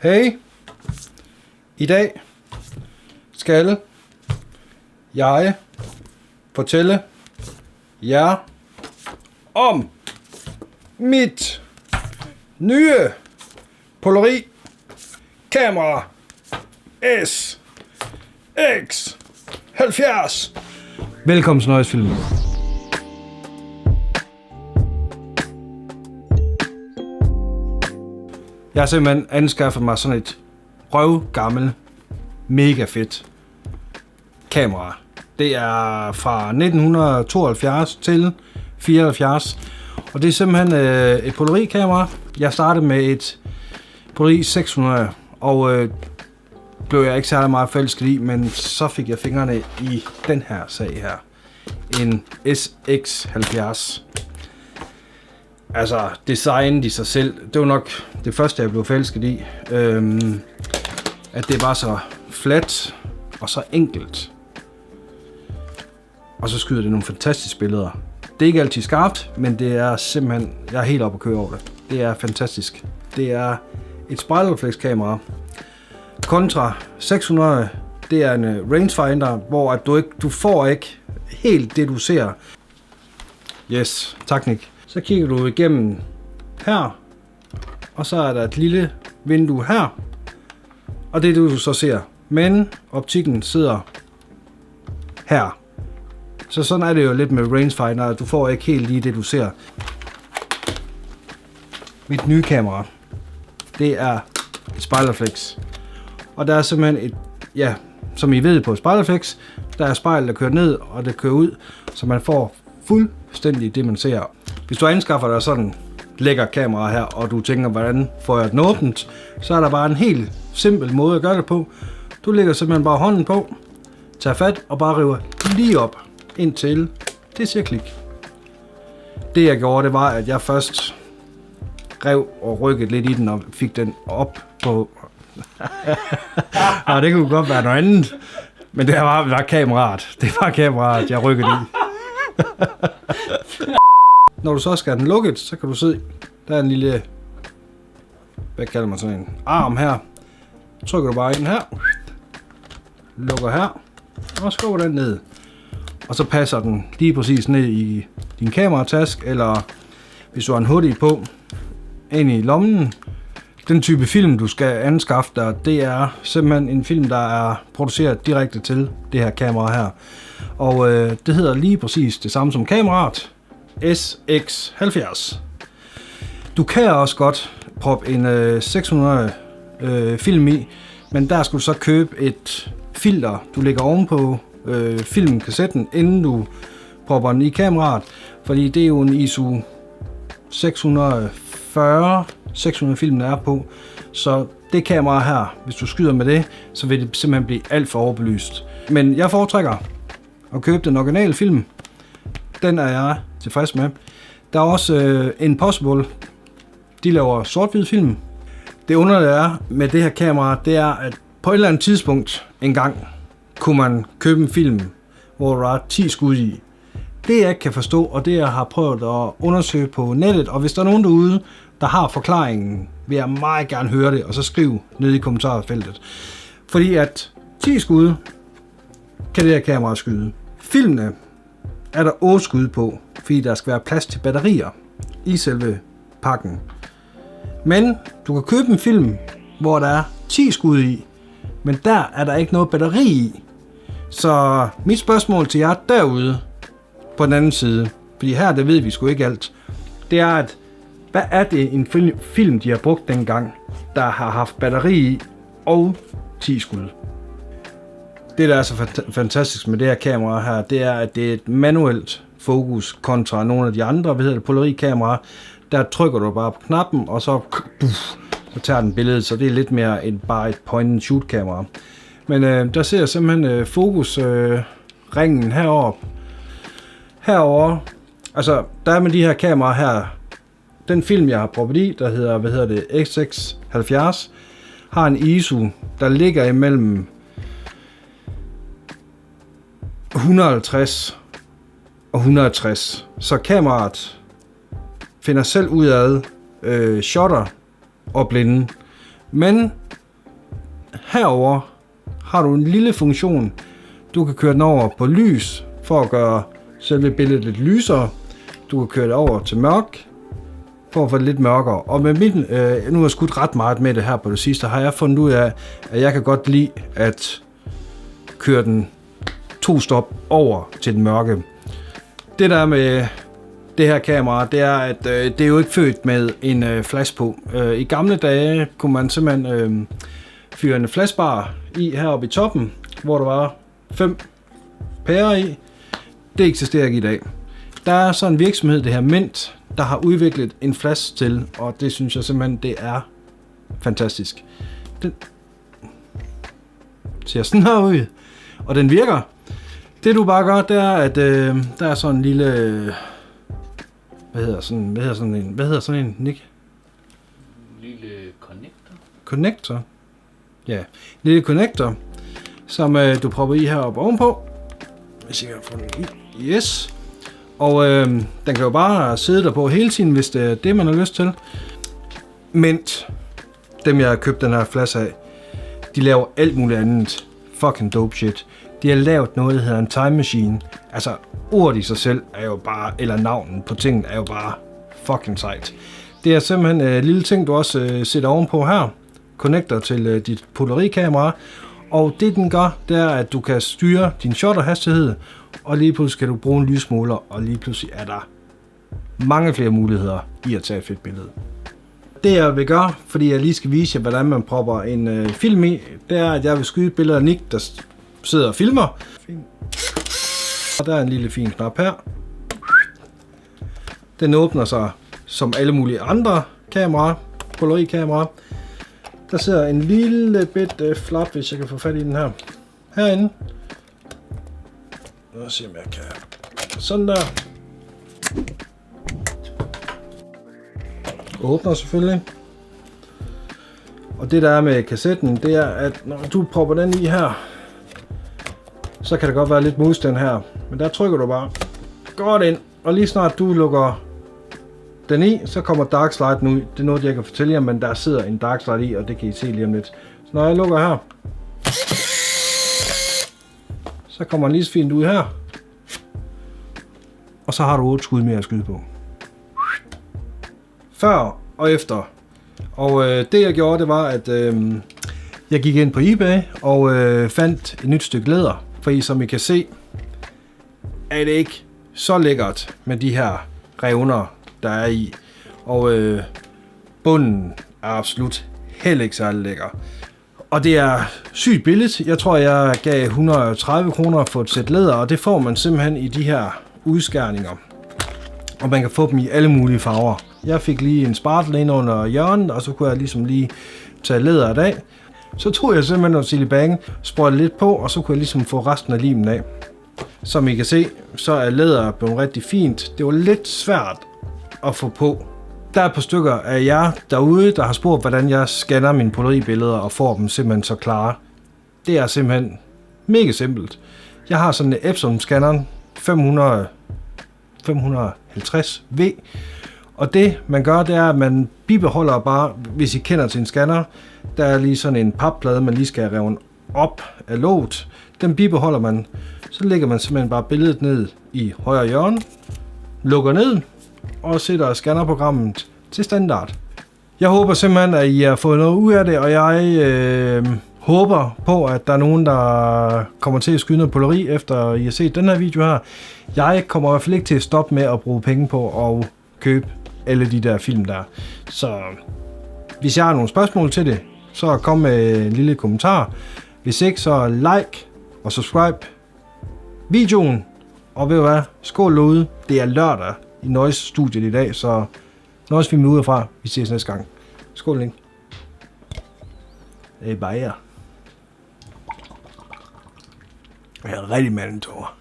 Hey, i dag skal jeg fortælle jer om mit nye Polaroid kamera SX70. Velkommen til Nøjesfilm. Jeg har simpelthen anskaffet mig sådan et røvgammel, mega fedt kamera. Det er fra 1972 til 74, og det er simpelthen et Polaroid kamera. Jeg startede med et Polaroid 600, og blev jeg ikke særlig meget forelsket i, men så fik jeg fingrene i den her sag her. En SX70. Altså, designet i sig selv, det var nok det første, jeg blev forelsket i. At det var så fladt og så enkelt. Og så skyder det nogle fantastiske billeder. Det er ikke altid skarpt, men det er simpelthen, jeg er helt oppe at køre over det. Det er fantastisk. Det er et spejlreflekskamera. Kontra 600, det er en rangefinder, hvor at du får ikke helt det, du ser. Yes, tak Nick. Så kigger du igennem her, og så er der et lille vindue her, og det er det, du så ser. Men optikken sidder her. Så sådan er det jo lidt med rangefinder, at du får ikke helt lige det, du ser. Mit nye kamera, det er et spejlrefleks. Og der er simpelthen et, ja, som I ved på spejlrefleks, der er spejl, der kører ned, og det kører ud, så man får fuldstændig det, man ser. Hvis du anskaffer dig sådan et lækker kamera her, og du tænker, hvordan får jeg den åbent, så er der bare en helt simpel måde at gøre det på. Du lægger simpelthen bare hånden på, tager fat og bare river lige op, indtil det siger klik. Det jeg gjorde, det var, at jeg først rev og rykkede lidt i den, og fik den op på... Og det kunne godt være noget andet, men det var kameraet. Det var kameraet, jeg rykkede i. Når du så skal have den lukket, så kan du se, der er en lille, hvad kalder man sådan en arm her. Trykker du bare ind her, lukker her, og skubber den ned. Og så passer den lige præcis ned i din kameratask, eller hvis du har en hoodie på, ind i lommen. Den type film, du skal anskaffe dig, det er simpelthen en film, der er produceret direkte til det her kamera her. Og det hedder lige præcis det samme som kameraet, SX70. Du kan også godt proppe en 600 film i, men der skal du så købe et filter, du lægger ovenpå filmkassetten, inden du propper den i kameraet, fordi det er jo en ISO 640, 600 filmen er på, så det kamera her, hvis du skyder med det, så vil det simpelthen blive alt for overbelyst. Men jeg foretrækker at købe den originale film. Den er jeg tilfreds med. Der er også Impossible. De laver sort-hvid film. Det underlige er med det her kamera, det er, at på et eller andet tidspunkt engang kunne man købe en film, hvor der er 10 skud i. Det jeg ikke kan forstå, og det jeg har prøvet at undersøge på nettet, og hvis der er nogen derude, der har forklaringen, vil jeg meget gerne høre det, og så skriv ned i kommentarfeltet. Fordi at 10 skud kan det her kamera skyde. Filmene er der 8 skud på, fordi der skal være plads til batterier i selve pakken. Men du kan købe en film, hvor der er 10 skud i, men der er der ikke noget batteri i. Så mit spørgsmål til jer derude, på den anden side, fordi her det ved vi sgu ikke alt, det er, at hvad er det en film, de har brugt dengang, der har haft batteri i og 10 skud? Det, der er så fantastisk med det her kamera her, det er, at det er et manuelt fokus kontra nogle af de andre, Polaroid-kameraer. Der trykker du bare på knappen, og så tager den billedet, så det er lidt mere end bare et point-and-shoot-kamera. Men der ser jeg simpelthen fokusringen herover. Altså, der er med de her kameraer her, den film, jeg har proppet i, der hedder SX70, har en ISO, der ligger imellem 150 og 160. Så kameraet finder selv ud af shutter og blinde. Men herover har du en lille funktion. Du kan køre den over på lys, for at gøre selve billedet lidt lysere. Du kan køre det over til mørk, for at få det lidt mørkere. Og med min, nu har jeg skudt ret meget med det her på det sidste, har jeg fundet ud af, at jeg kan godt lide at køre den 2 stop over til den mørke. Det der med det her kamera, det er, at det er jo ikke født med en flash på. I gamle dage kunne man simpelthen fyre en flashbar i heroppe i toppen, hvor der var 5 pærer i. Det eksisterer ikke i dag. Der er så en virksomhed, det her Mint, der har udviklet en flash til, og det synes jeg simpelthen, det er fantastisk. Den ser sådan her ud, og den virker. Det du bare gør, det er, at der er sådan en lille... Hvad hedder sådan en, Nick? Lille connector. Connector? Ja, lille connector, som du propper i heroppe ovenpå. Hvis jeg kan få den i. Yes. Og den kan jo bare sidde der på hele tiden, hvis det er det, man har lyst til. Mint, dem jeg har købt den her flash af, de laver alt muligt andet. Fucking dope shit. De har lavet noget, der hedder en time machine. Altså, ordet i sig selv er jo bare, eller navnet på tingen er jo bare fucking sejt. Det er simpelthen en lille ting, du også sætter ovenpå her. Connector til dit polarikamera. Og det den gør, det er, at du kan styre din shutterhastighed, og lige pludselig kan du bruge en lysmåler, og lige pludselig er der mange flere muligheder i at tage et fedt billede. Det jeg vil gøre, fordi jeg lige skal vise jer, hvordan man propper en film i, det er, at jeg vil skyde et billede af Nick, der sidder og filmer. Og der er en lille fin knap her. Den åbner sig som alle mulige andre kameraer, polarikameraer. Der sidder en lille bit flap, hvis jeg kan få fat i den her. Herinde. Lad os se, om jeg kan. Sådan der. Åbner selvfølgelig. Og det der er med kassetten, det er, at når du propper den i her, så kan der godt være lidt modstand her. Men der trykker du bare godt ind. Og lige snart du lukker den i, så kommer darksliden ud. Det er noget, jeg kan fortælle jer, men der sidder en darkslide i, og det kan I se lige om lidt. Så når jeg lukker her, så kommer den lige så fint ud her. Og så har du 8 skud mere at skyde på. Før og efter. Og det jeg gjorde, det var, at jeg gik ind på eBay og fandt et nyt stykke læder. For som I kan se, er det ikke så lækkert med de her revner, der er i. Og bunden er absolut heller ikke særlig lækker. Og det er sygt billigt. Jeg tror, jeg gav 130 kroner for et sæt læder, og det får man simpelthen i de her udskærninger. Og man kan få dem i alle mulige farver. Jeg fik lige en spartel ind under hjørnet, og så kunne jeg ligesom lige tage læderet af. Så tog jeg simpelthen noget silibang, sprøjtede lidt på, og så kunne jeg ligesom få resten af limen af. Som I kan se, så er læderet blevet rigtig fint. Det var lidt svært at få på. Der er et par stykker af jer derude, der har spurgt, hvordan jeg scanner mine polaribilleder og får dem simpelthen så klare. Det er simpelthen mega simpelt. Jeg har sådan en Epson-scanneren 550V. Og det man gør, det er, at man bibeholder bare, hvis I kender til en scanner, der er lige sådan en papplade, man lige skal have revet op af låget. Den bibeholder man. Så lægger man simpelthen bare billedet ned i højre hjørne, lukker ned og sætter scannerprogrammet til standard. Jeg håber simpelthen, at I har fået noget ud af det, og jeg håber på, at der er nogen, der kommer til at skyde noget polari, efter I har set den her video her. Jeg kommer i hvert fald ikke til at stoppe med at bruge penge på at købe alle de der film der. Så hvis jeg har nogle spørgsmål til det, så kom med en lille kommentar. Hvis ikke, så like og subscribe videoen. Og ved du hvad? Skål derude. Det er lørdag i Noise studiet i dag, så Noise film er udefra. Vi ses næste gang. Skål, Link. Det er bare her. Jeg har rigtig mange tårer.